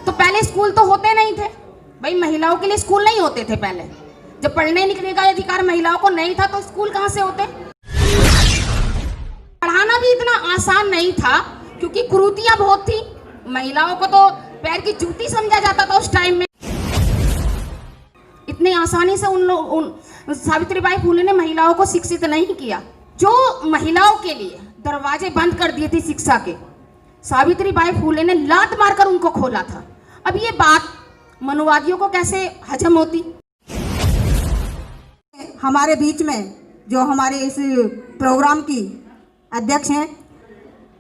तो पहले स्कूल तो होते नहीं थे भाई, महिलाओं के लिए स्कूल नहीं होते थे पहले। जब पढ़ने लिखने का अधिकार महिलाओं को नहीं था तो स्कूल कहां से होते। पढ़ाना भी इतना आसान नहीं था क्योंकि कुरीतियां बहुत थी। महिलाओं को तो पैर की जूती समझा जाता था उस टाइम में। इतनी आसानी से सावित्रीबाई फुले ने महिलाओं को शिक्षित नहीं किया। जो महिलाओं के लिए दरवाजे बंद कर दिए थे शिक्षा के, सावित्रीबाई फुले ने लात मारकर उनको खोला था। अब ये बात मनुवादियों को कैसे हजम होती। हमारे बीच में जो हमारे इस प्रोग्राम की अध्यक्ष हैं,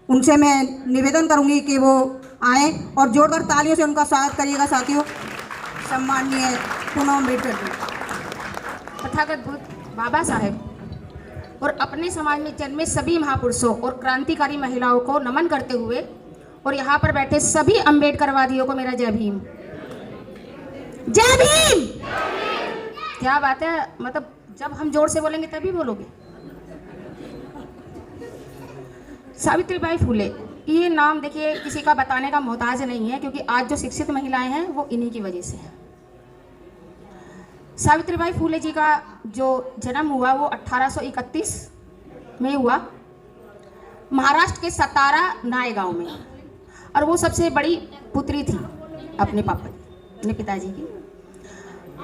उनसे मैं निवेदन करूंगी कि वो आए और जोरदार तालियों से उनका स्वागत करिएगा। साथियों, सम्माननीय पूनम अम्बेडकर जी, तथागत बुद्ध बाबा साहेब और अपने समाज में जन्मे सभी महापुरुषों और क्रांतिकारी महिलाओं को नमन करते हुए और यहाँ पर बैठे सभी अम्बेडकरवादियों को मेरा जय भीम। जय भीम। क्या बात है, मतलब जब हम जोर से बोलेंगे तभी बोलोगे। सावित्रीबाई फुले, ये नाम देखिए किसी का बताने का मोहताज नहीं है, क्योंकि आज जो शिक्षित महिलाएं हैं वो इन्हीं की वजह से है। सावित्रीबाई फुले जी का जो जन्म हुआ वो 1831 में हुआ, महाराष्ट्र के सतारा नाय गांव में, और वो सबसे बड़ी पुत्री थी अपने पापा की, अपने पिताजी की।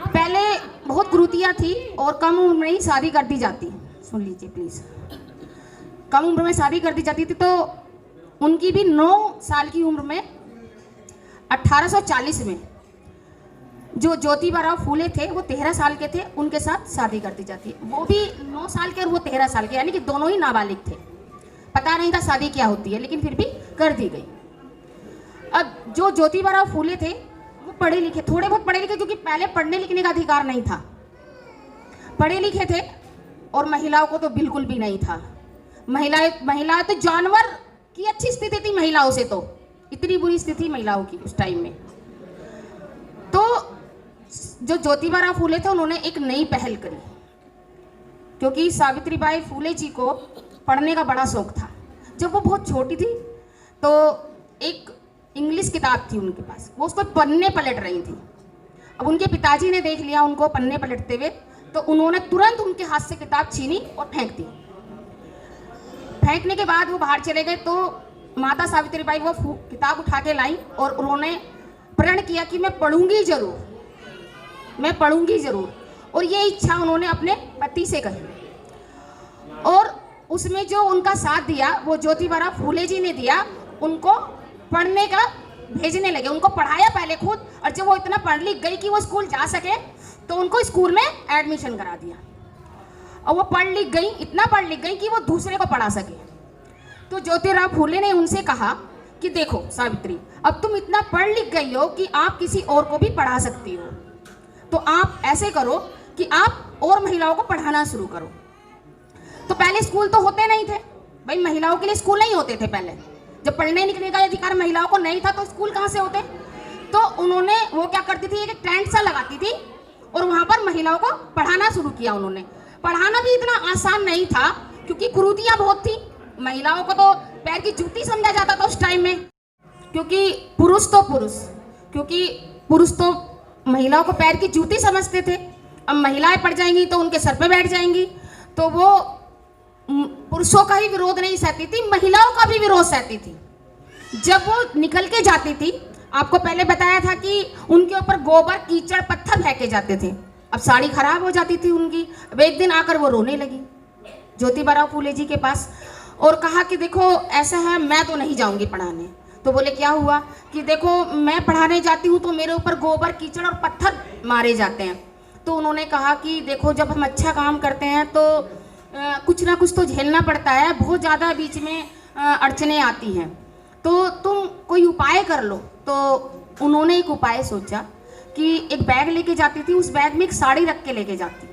पहले बहुत कुरीतियां थी और कम उम्र में ही शादी कर दी जाती। सुन लीजिए प्लीज, कम उम्र में शादी कर दी जाती थी। तो उनकी भी 9 साल की उम्र में 1840 में जो ज्योतिबा फुले थे वो 13 साल के थे, उनके साथ शादी कर दी जाती। वो भी 9 साल के और वो 13 साल के, यानी कि दोनों ही नाबालिग थे। पता नहीं था शादी क्या होती है, लेकिन फिर भी कर दी गई। अब जो ज्योतिबा फुले थे वो पढ़े लिखे, थोड़े बहुत पढ़े लिखे, क्योंकि पहले पढ़ने लिखने का अधिकार नहीं था। पढ़े लिखे थे और महिलाओं को तो बिल्कुल भी नहीं था। महिलाएं तो जानवर की अच्छी स्थिति थी महिलाओं से, तो इतनी बुरी स्थिति महिलाओं की उस टाइम में। तो जो ज्योतिबा फुले थे उन्होंने एक नई पहल करी, क्योंकि सावित्रीबाई फुले जी को पढ़ने का बड़ा शौक था। जब वो बहुत छोटी थी तो एक इंग्लिश किताब थी उनके पास, वो उसको पन्ने पलट रही थी। अब उनके पिताजी ने देख लिया उनको पन्ने पलटते हुए, तो उन्होंने तुरंत उनके हाथ से किताब छीनी और फेंक दी। फेंकने के बाद वो बाहर चले गए, तो माता सावित्रीबाई वो किताब उठा के लाई और उन्होंने प्रण किया कि मैं पढ़ूंगी जरूर, मैं पढ़ूंगी जरूर। और ये इच्छा उन्होंने अपने पति से कही, और उसमें जो उनका साथ दिया वो ज्योतिबा फुले जी ने दिया। उनको पढ़ने का भेजने लगे, उनको पढ़ाया पहले खुद, और जब वो इतना पढ़ लिख गई कि वो स्कूल जा सके तो उनको स्कूल में एडमिशन करा दिया। और वो पढ़ लिख गई, इतना पढ़ लिख गई कि वो दूसरे को पढ़ा सके। तो ज्योतिबा फुले ने उनसे कहा कि देखो सावित्री, अब तुम इतना पढ़ लिख गई हो कि आप किसी और को भी पढ़ा सकती हो, तो आप ऐसे करो कि आप और महिलाओं को पढ़ाना शुरू करो। तो पहले स्कूल तो होते नहीं थे भाई, महिलाओं के लिए स्कूल नहीं होते थे पहले। जब पढ़ने लिखने का अधिकार महिलाओं को नहीं था तो स्कूल कहाँ से होते। तो उन्होंने वो क्या करती थी, एक टेंट सा लगाती थी और वहाँ पर महिलाओं को पढ़ाना शुरू किया। उन्होंने पढ़ाना भी इतना आसान नहीं था क्योंकि कुरीतियां बहुत थी। महिलाओं को तो पैर की जूती समझा जाता था उस टाइम में, क्योंकि पुरुष तो महिलाओं को पैर की जूती समझते थे। अब महिलाएं पढ़ जाएंगी तो उनके सर पे बैठ जाएंगी, तो वो पुरुषों का ही विरोध नहीं सहती थी, महिलाओं का भी विरोध सहती थी। जब वो निकल के जाती थी, आपको पहले बताया था कि उनके ऊपर गोबर कीचड़ पत्थर फेंके जाते थे। अब साड़ी खराब हो जाती थी उनकी। अब एक दिन आकर वो रोने लगी ज्योतिबा फुले जी के पास और कहा कि देखो ऐसा है, मैं तो नहीं जाऊंगी पढ़ाने। तो बोले क्या हुआ कि देखो मैं पढ़ाने जाती हूँ तो मेरे ऊपर गोबर कीचड़ और पत्थर मारे जाते हैं। तो उन्होंने कहा कि देखो जब हम अच्छा काम करते हैं तो कुछ ना कुछ तो झेलना पड़ता है, बहुत ज़्यादा बीच में अड़चने आती हैं, तो तुम कोई उपाय कर लो। तो उन्होंने एक उपाय सोचा कि एक बैग लेके जाती थी, उस बैग में एक साड़ी रख के लेके जाती,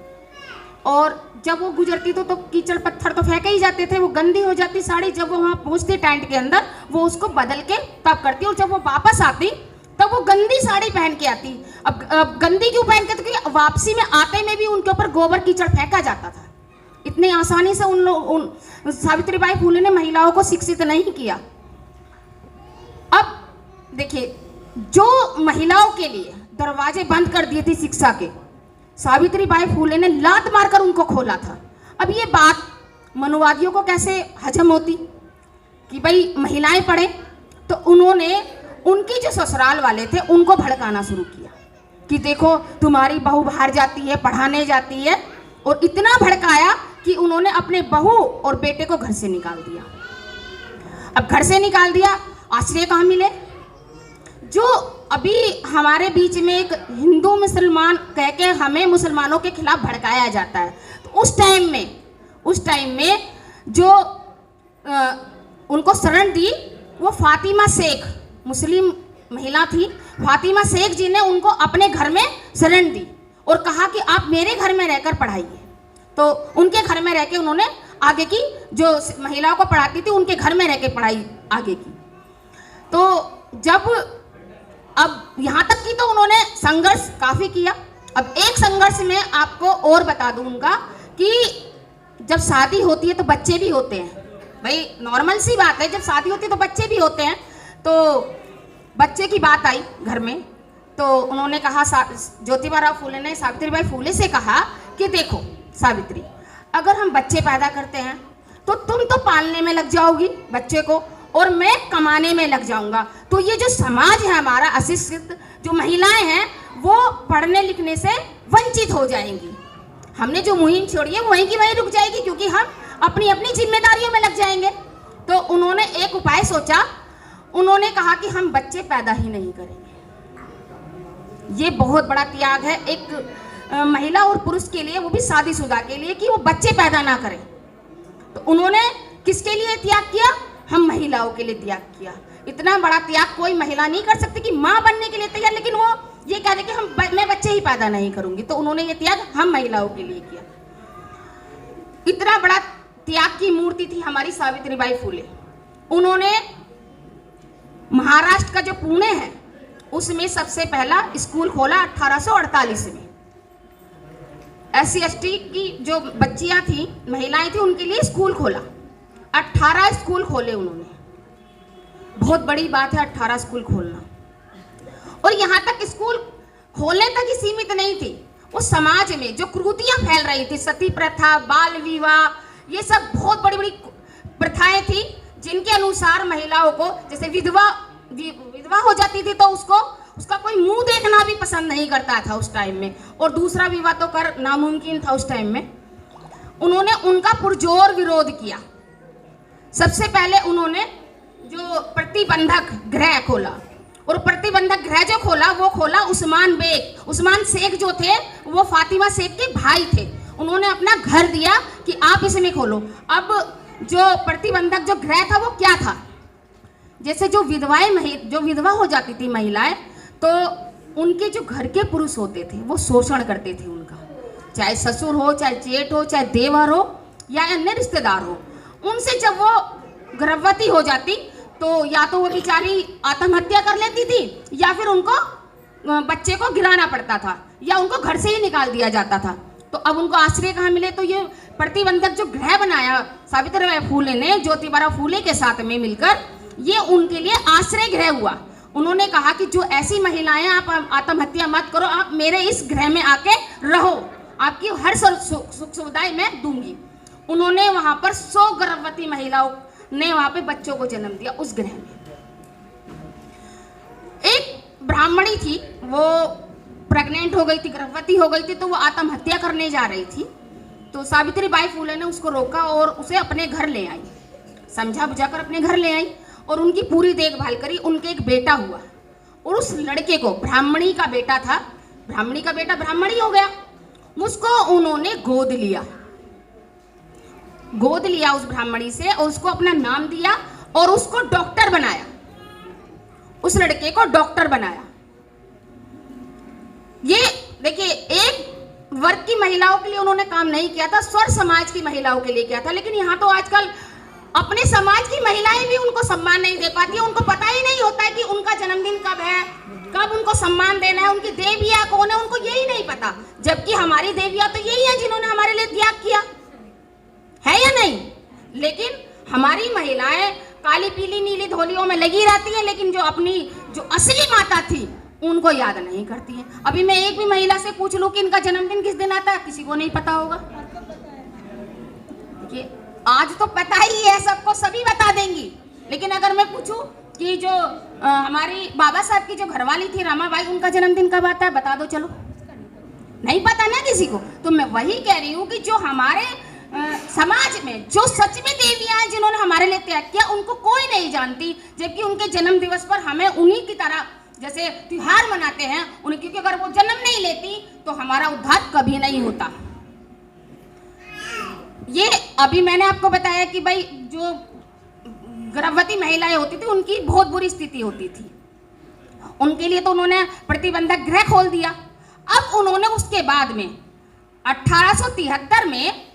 और जब वो गुजरती तो कीचड़ पत्थर तो फेंके ही जाते थे, वो गंदी हो जाती साड़ी। जब वो वहाँ पहुँचती टेंट के अंदर, वो उसको बदल के तब करती, और जब वो वापस आती तब वो गंदी साड़ी पहन के आती। अब गंदी क्यों पहन के, तो क्योंकि वापसी में आते में भी उनके ऊपर गोबर कीचड़ फेंका जाता था। इतनी आसानी से सावित्रीबाई फुले ने महिलाओं को शिक्षित नहीं किया। अब देखिए जो महिलाओं के लिए दरवाजे बंद कर दिए थे शिक्षा के, सावित्री बाई फुले ने लात मारकर उनको खोला था। अब ये बात मनुवादियों को कैसे हजम होती कि भाई महिलाएं पढ़े, तो उन्होंने उनकी जो ससुराल वाले थे उनको भड़काना शुरू किया कि देखो तुम्हारी बहू बाहर जाती है, पढ़ाने जाती है, और इतना भड़काया कि उन्होंने अपने बहू और बेटे को घर से निकाल दिया। अब घर से निकाल दिया, आश्रय कहाँ मिले? जो अभी हमारे बीच में एक हिंदू मुसलमान कह के हमें मुसलमानों के खिलाफ भड़काया जाता है, तो उस टाइम में जो उनको शरण दी वो फातिमा शेख, मुस्लिम महिला थी, फातिमा शेख जी ने उनको अपने घर में शरण दी और कहा कि आप मेरे घर में रहकर पढ़ाइए। तो उनके घर में रह के उन्होंने आगे की जो महिलाओं को पढ़ाती थी उनके घर में रह के पढ़ाई आगे की। तो जब अब यहाँ तक की तो उन्होंने संघर्ष काफ़ी किया। अब एक संघर्ष में आपको और बता दूँ उनका कि जब शादी होती है तो बच्चे भी होते हैं, भाई नॉर्मल सी बात है, जब शादी होती है तो बच्चे भी होते हैं। तो बच्चे की बात आई घर में, तो उन्होंने कहा, ज्योतिबा फुले ने सावित्रीबाई फुले से कहा कि देखो सावित्री, अगर हम बच्चे पैदा करते हैं तो तुम तो पालने में लग जाओगी बच्चे को और मैं कमाने में लग जाऊंगा, तो ये जो समाज है हमारा अशिक्षित, जो महिलाएं हैं वो पढ़ने लिखने से वंचित हो जाएंगी। हमने जो मुहिम छोड़ी है वहीं की वहीं रुक जाएगी, क्योंकि हम अपनी अपनी जिम्मेदारियों में लग जाएंगे। तो उन्होंने एक उपाय सोचा, उन्होंने कहा कि हम बच्चे पैदा ही नहीं करेंगे। ये बहुत बड़ा त्याग है एक महिला और पुरुष के लिए, वो भी शादीशुदा के लिए, कि वो बच्चे पैदा ना करें। तो उन्होंने किसके लिए त्याग किया? हम महिलाओं के लिए त्याग किया। इतना बड़ा त्याग कोई महिला नहीं कर सकती कि माँ बनने के लिए तैयार, लेकिन वो ये कह रहे कि मैं बच्चे ही पैदा नहीं करूंगी। तो उन्होंने ये त्याग हम महिलाओं के लिए किया। इतना बड़ा त्याग की मूर्ति थी हमारी सावित्रीबाई फुले। उन्होंने महाराष्ट्र का जो पुणे है उसमें सबसे पहला स्कूल खोला 1848 में। SC ST की जो बच्चियां थी, महिलाएं थी, उनके लिए स्कूल खोला। 18 स्कूल खोले उन्होंने। बहुत बड़ी बात है 18 स्कूल खोलना। और यहाँ तक स्कूल खोलने तक ही सीमित नहीं थी, वो समाज में जो कुरीतियां फैल रही थी, सती प्रथा, बाल विवाह, ये सब बहुत बड़ी बड़ी प्रथाएं थी जिनके अनुसार महिलाओं को, जैसे विधवा हो जाती थी तो उसका कोई मुंह देखना भी पसंद नहीं करता था उस टाइम में, और दूसरा विवाह तो कर नामुमकिन था उस टाइम में। उन्होंने उनका पुरजोर विरोध किया। सबसे पहले उन्होंने जो प्रतिबंधक गृह खोला, और प्रतिबंधक गृह जो खोला वो खोला उस्मान बेग। उस्मान शेख जो थे वो फातिमा शेख के भाई थे। उन्होंने अपना घर दिया कि आप इसमें खोलो। अब जो प्रतिबंधक जो गृह था वो क्या था? जैसे जो विधवा हो जाती थी महिलाएं, तो उनके जो घर के पुरुष होते थे वो शोषण करते थे उनका, चाहे ससुर हो, चाहे जेठ हो, चाहे देवर हो या अन्य रिश्तेदार हो। उनसे जब वो गर्भवती हो जाती तो या तो वो बेचारी आत्महत्या कर लेती थी, या फिर उनको बच्चे को गिराना पड़ता था, या उनको घर से ही निकाल दिया जाता था। तो अब उनको आश्रय कहाँ मिले? तो ये प्रतिबंधक जो गृह बनाया सावित्रीबाई फुले ने ज्योतिबा फुले के साथ में मिलकर, ये उनके लिए आश्रय गृह हुआ। उन्होंने कहा कि जो ऐसी महिलाएं, आप आत्महत्या मत करो, आप मेरे इस गृह में आके रहो, आपकी हर सुख सुविधाएं मैं दूंगी। उन्होंने वहां पर 100 गर्भवती महिलाओं ने वहां पे बच्चों को जन्म दिया उस गृह में। एक ब्राह्मणी थी, वो प्रेग्नेंट हो गई थी, गर्भवती हो गई थी, तो वो आत्महत्या करने जा रही थी। तो सावित्रीबाई फुले ने उसको रोका और उसे अपने घर ले आई, समझा बुझाकर अपने घर ले आई और उनकी पूरी देखभाल करी। उनके एक बेटा हुआ और उस लड़के को, ब्राह्मणी का बेटा था, ब्राह्मणी का बेटा ब्राह्मणी हो गया, उसको उन्होंने गोद लिया उस ब्राह्मणी से, और उसको अपना नाम दिया और उसको डॉक्टर बनाया, उस लड़के को डॉक्टर बनाया। ये देखिए, एक वर्ग की महिलाओं के लिए उन्होंने काम नहीं किया था, स्वर समाज की महिलाओं के लिए किया था। लेकिन यहाँ तो आजकल अपने समाज की महिलाएं भी उनको सम्मान नहीं दे पाती है। उनको पता ही नहीं होता है कि उनका जन्मदिन कब है, कब उनको सम्मान देना है, उनकी देवियां कौन है, उनको यही नहीं पता। जबकि हमारी देवियां तो यही है जिन्होंने हमारे लिए त्याग किया है, या नहीं? लेकिन हमारी महिलाएं काली पीली नीली धोलियों में लगी रहती हैं, लेकिन जो अपनी जो असली माता थी उनको याद नहीं करती हैं। अभी मैं एक भी महिला से पूछ लूं कि इनका जन्मदिन किस दिन आता है, किसी को नहीं पता होगा। देखिए आज तो पता ही है सबको, सभी बता देंगी, लेकिन अगर मैं पूछूं कि जो हमारी बाबा साहब की जो घरवाली थी रमाबाई, उनका जन्मदिन कब आता है, बता दो चलो, नहीं पता ना किसी को। तो मैं वही कह रही हूँ कि जो हमारे समाज में जो सच में देवियां हैं जिन्होंने हमारे लिए त्याग किया, उनको कोई नहीं जानती, जबकि उनके जन्म दिवस पर हमें उन्हीं की तरह जैसे त्योहार मनाते हैं उन्हें, क्योंकि अगर वो जन्म नहीं लेती तो हमारा उद्धार कभी नहीं होता। ये अभी मैंने आपको बताया कि भाई जो गर्भवती महिलाएं होती थी उनकी बहुत बुरी स्थिति होती थी, उनके लिए तो उन्होंने प्रतिबंधक गृह खोल दिया। अब उन्होंने उसके बाद में 1873 में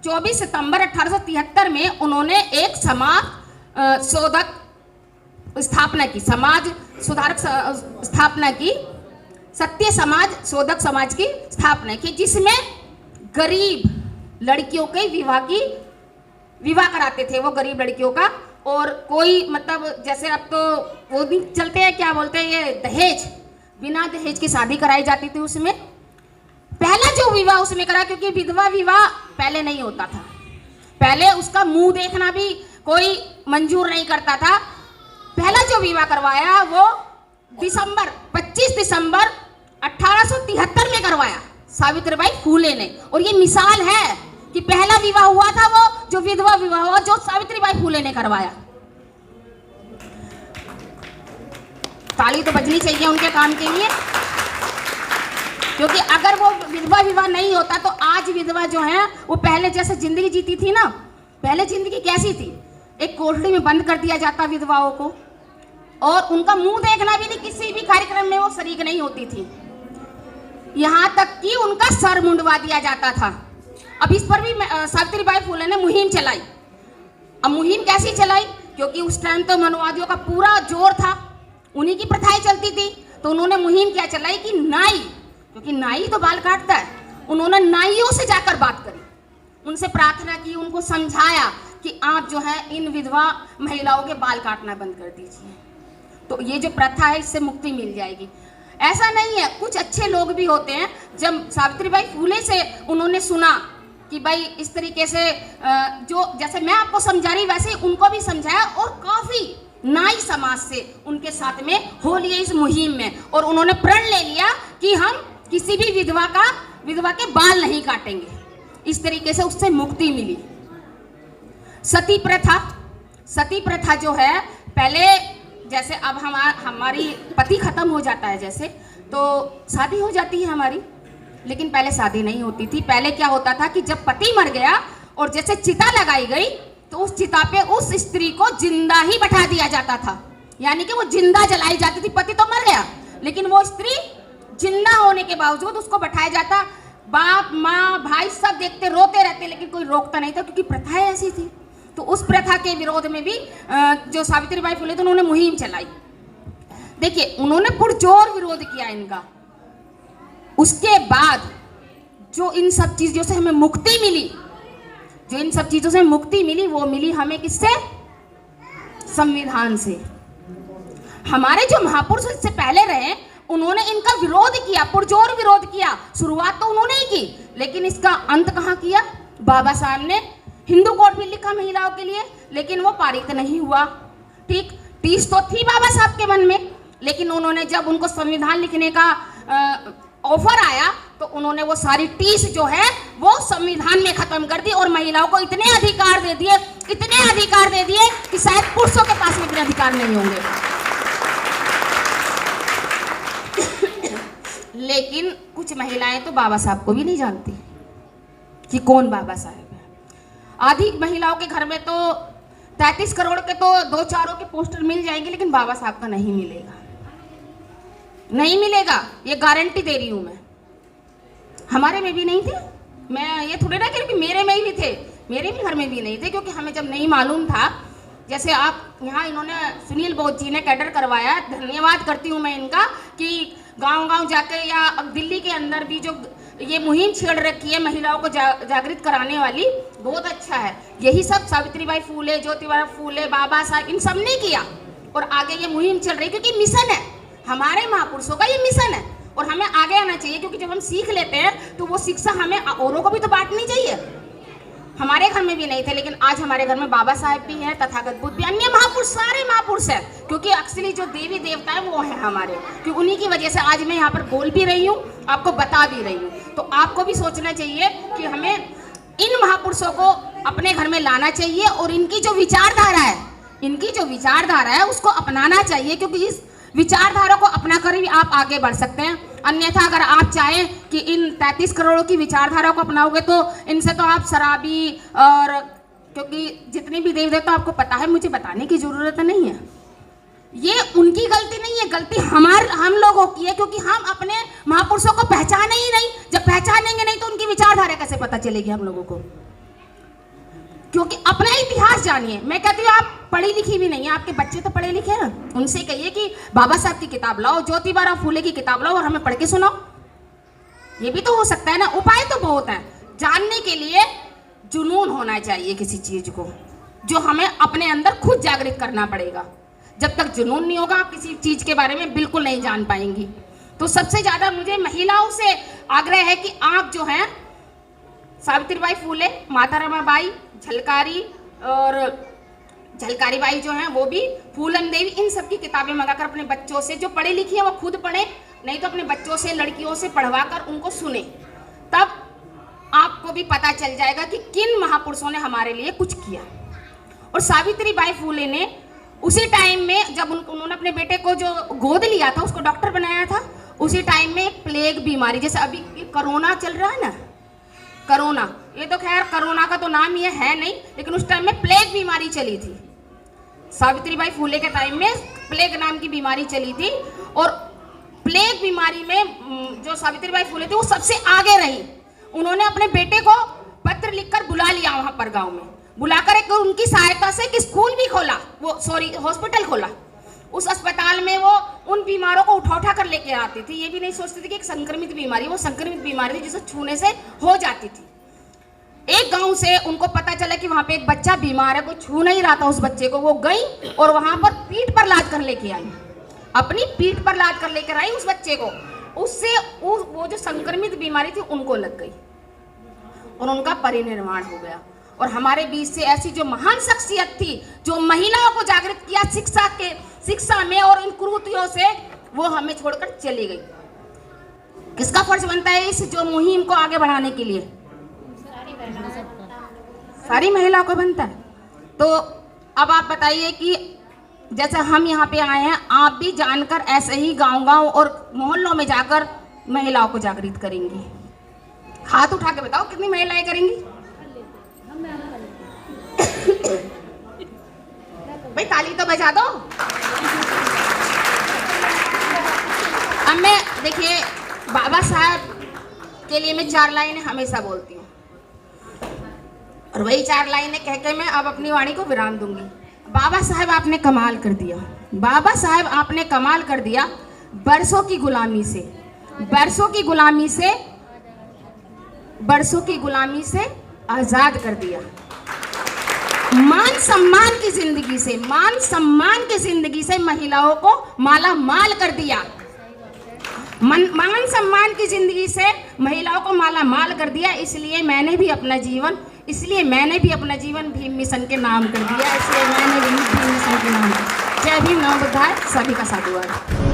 24 सितंबर 1873 में उन्होंने एक समाज शोधक स्थापना की, समाज सुधारक स्थापना की, सत्य समाज शोधक समाज की स्थापना की, जिसमें गरीब लड़कियों के विवाह कराते थे वो गरीब लड़कियों का। और कोई मतलब जैसे अब तो वो भी चलते हैं, क्या बोलते हैं ये, दहेज, बिना दहेज की शादी कराई जाती थी। उसमें पहला जो विवाह उसमें करा, क्योंकि विधवा विवाह पहले नहीं होता था, पहले उसका मुंह देखना भी कोई मंजूर नहीं करता था। पहला जो विवाह करवाया वो 25 दिसंबर 1873 में करवाया सावित्रीबाई फूले ने। और ये मिसाल है कि पहला विवाह हुआ था वो जो विधवा विवाह हुआ, जो सावित्रीबाई फूले ने करवाया। ताली तो बजनी चाहिए उनके काम के लिए, क्योंकि अगर वो विधवा विवाह नहीं होता तो आज विधवा जो है वो पहले जैसे जिंदगी जीती थी ना। पहले जिंदगी कैसी थी, एक कोठड़ी में बंद कर दिया जाता विधवाओं को, और उनका मुंह देखना भी नहीं, किसी भी कार्यक्रम में वो शरीक नहीं होती थी, यहाँ तक कि उनका सर मुंडवा दिया जाता था। अब इस पर भी सावित्रीबाई फूले ने मुहिम चलाई। अब मुहिम कैसी चलाई, क्योंकि उस टाइम तो मनुवादियों का पूरा जोर था, उन्हीं की प्रथाएं चलती थी, तो उन्होंने मुहिम क्या चलाई कि नाई, क्योंकि नाई तो बाल काटता है, उन्होंने नाइयों से जाकर बात करी, उनसे प्रार्थना की, उनको समझाया कि आप जो है इन विधवा महिलाओं के बाल काटना बंद कर दीजिए, तो ये जो प्रथा है इससे मुक्ति मिल जाएगी। ऐसा नहीं है, कुछ अच्छे लोग भी होते हैं। जब सावित्रीबाई फूले से उन्होंने सुना कि भाई इस तरीके से जो जैसे मैं आपको समझा रही वैसे उनको भी समझाया, और काफी नाई समाज से उनके साथ में हो लिए इस मुहिम में, और उन्होंने प्रण ले लिया कि हम किसी भी विधवा के बाल नहीं काटेंगे। इस तरीके से उससे मुक्ति मिली। सती प्रथा जो है, पहले जैसे अब हमारी पति खत्म हो जाता है जैसे, तो शादी हो जाती है हमारी, लेकिन पहले शादी नहीं होती थी। पहले क्या होता था कि जब पति मर गया और जैसे चिता लगाई गई तो उस चिता पे उस स्त्री को जिंदा ही बैठा दिया जाता था, यानी कि वो जिंदा जलाई जाती थी। पति तो मर गया लेकिन वो स्त्री जिंदा होने के बावजूद उसको बैठाया जाता। बाप माँ भाई सब देखते, रोते रहते, लेकिन कोई रोकता नहीं था, क्योंकि प्रथाएं ऐसी थी। तो उस प्रथा के विरोध में भी जो सावित्रीबाई फुले थी उन्होंने मुहिम चलाई। देखिए उन्होंने पुरजोर विरोध किया इनका। उसके बाद जो इन सब चीजों से हमें मुक्ति मिली, वो मिली हमें किससे? संविधान से। हमारे जो महापुरुष इससे पहले रहे उन्होंने इनका विरोध किया, पुरजोर विरोध किया। शुरुआत तो उन्होंने ही की, लेकिन इसका अंत कहाँ किया? बाबा साहब ने हिंदू कोड भी लिखा महिलाओं के लिए, लेकिन वो पारित नहीं हुआ। ठीक, टीस तो थी बाबा साहब के मन में, लेकिन उन्होंने जब उनको संविधान लिखने का ऑफर आया तो उन्होंने वो सारी टीस जो है वो संविधान में खत्म कर दी, और महिलाओं को इतने अधिकार दे दिए कि शायद पुरुषों के पास में इतने अधिकार नहीं होंगे। लेकिन कुछ महिलाएं तो बाबा साहब को भी नहीं जानती कि कौन बाबा साहब है। आधी महिलाओं के घर में तो 33 करोड़ के तो 2-4 के पोस्टर मिल जाएंगे, लेकिन बाबा साहब का नहीं मिलेगा, ये गारंटी दे रही हूं मैं। हमारे में भी नहीं थे, मैं ये थोड़े ना कि मेरे में ही भी थे, मेरे भी घर में भी नहीं थे, क्योंकि हमें जब नहीं मालूम था। जैसे आप यहाँ इन्होंने सुनील बोध जी ने कैडर करवाया, धन्यवाद करती हूँ मैं इनका, कि गांव-गांव जाके या दिल्ली के अंदर भी जो ये मुहिम छेड़ रखी है महिलाओं को जागृत कराने वाली, बहुत अच्छा है। यही सब सावित्रीबाई फूले, ज्योतिबा फूले, बाबा साहब, इन सब ने किया, और आगे ये मुहिम चल रही है, क्योंकि मिशन है हमारे महापुरुषों का, ये मिशन है और हमें आगे आना चाहिए। क्योंकि जब हम सीख लेते हैं तो वो शिक्षा हमें औरों को भी तो बांटनी चाहिए। हमारे घर में भी नहीं थे, लेकिन आज हमारे घर में बाबा साहेब भी हैं, तथागत बुद्ध भी, अन्य महापुरुष, सारे महापुरुष हैं। क्योंकि एक्चुअली जो देवी देवता है वो है हमारे, क्योंकि उन्हीं की वजह से आज मैं यहाँ पर बोल भी रही हूँ, आपको बता भी रही हूँ। तो आपको भी सोचना चाहिए कि हमें इन महापुरुषों को अपने घर में लाना चाहिए और इनकी जो विचारधारा है उसको अपनाना चाहिए, क्योंकि इस विचारधारा को अपना कर भी आप आगे बढ़ सकते हैं। अन्यथा अगर आप चाहें कि इन 33 करोड़ की विचारधारा को अपनाओगे तो इनसे तो आप शराबी, और क्योंकि जितनी भी देवी देवता आपको पता है, मुझे बताने की जरूरत नहीं है। ये उनकी गलती नहीं है, गलती हम लोगों की है, क्योंकि हम अपने महापुरुषों को पहचाने ही नहीं। जब पहचानेंगे नहीं तो उनकी विचारधारा कैसे पता चलेगी हम लोगों को? क्योंकि अपना इतिहास जानिए। मैं कहती हूँ आप पढ़ी लिखी भी नहीं है, आपके बच्चे तो पढ़े लिखे हैं, उनसे कहिए कि बाबा साहब की किताब लाओ, ज्योतिबा फूले की किताब लाओ और हमें पढ़ के सुनाओ। ये भी तो हो सकता है ना। उपाय तो बहुत है। जानने के लिए जुनून होना चाहिए किसी चीज को, जो हमें अपने अंदर खुद जागृत करना पड़ेगा। जब तक जुनून नहीं होगा आप किसी चीज के बारे में बिल्कुल नहीं जान पाएंगी। तो सबसे ज्यादा मुझे महिलाओं से आग्रह है कि आप जो हैं सावित्रीबाई फूले, माता रमाबाई, झलकारी बाई जो हैं वो भी, फूलन देवी, इन सब की किताबें मंगाकर अपने बच्चों से, जो पढ़े लिखे हैं वो खुद पढ़े, नहीं तो अपने बच्चों से, लड़कियों से पढ़वा कर उनको सुने। तब आपको भी पता चल जाएगा कि किन महापुरुषों ने हमारे लिए कुछ किया। और सावित्रीबाई फूले ने उसी टाइम में जब उन्होंने अपने बेटे को जो गोद लिया था, उसको डॉक्टर बनाया था, उसी टाइम में एक प्लेग बीमारी, जैसे अभी कोरोना चल रहा है ना, कोरोना, ये तो खैर कोरोना का तो नाम ये है नहीं, लेकिन उस टाइम में प्लेग बीमारी चली थी। सावित्रीबाई फूले के टाइम में प्लेग नाम की बीमारी चली थी और प्लेग बीमारी में जो सावित्रीबाई फूले थी वो सबसे आगे रही। उन्होंने अपने बेटे को पत्र लिखकर बुला लिया वहां पर गांव में, बुलाकर एक उनकी सहायता से एक स्कूल भी खोला, हॉस्पिटल खोला। उस अस्पताल में वो उन बीमारों को उठा कर लेके आती थी। ये भी नहीं सोचती थी कि एक संक्रमित बीमारी, वो संक्रमित बीमारी थी जिसे छूने से हो जाती थी। एक गांव से उनको पता चला कि वहां पे एक बच्चा बीमार है, कोई छू नहीं रहा था उस बच्चे को। वो गई और वहां पर पीठ पर लाद कर लेके आई, अपनी पीठ पर लाद कर लेकर आई उस बच्चे को। उससे वो जो संक्रमित बीमारी थी उनको लग गई और उनका परिनिर्वाण हो गया। और हमारे बीच से ऐसी जो महान शख्सियत थी, जो महिलाओं को जागृत किया शिक्षा में और इन कुरीतियों से, वो हमें छोड़कर चली गई। किसका फर्ज बनता है इस जो मुहिम को आगे बढ़ाने के लिए? सारी महिलाओं को बनता है। तो अब आप बताइए कि जैसे हम यहाँ पे आए हैं, आप भी जानकर ऐसे ही गांव-गांव और मोहल्लों में जाकर महिलाओं को जागृत करेंगी। हाथ उठा के बताओ कितनी महिलाएं करेंगी? भाई ताली तो बजा दो। अब मैं देखिए, बाबा साहब के लिए मैं 4 लाइनें हमेशा बोलती हूँ और वही 4 लाइनें कह के मैं अब अपनी वाणी को विराम दूंगी। बाबा साहब आपने कमाल कर दिया, बाबा साहब आपने कमाल कर दिया। बरसों की गुलामी से आजाद कर दिया। मान सम्मान की जिंदगी से महिलाओं को माला माल कर दिया। मान सम्मान की जिंदगी से महिलाओं को माला माल कर दिया। इसलिए मैंने भी अपना जीवन भीम मिशन के नाम कर दिया। इसलिए मैंने भी भीम मिशन के नाम। जय भीम, नमो बुद्धाय। सभी का साधुवाद।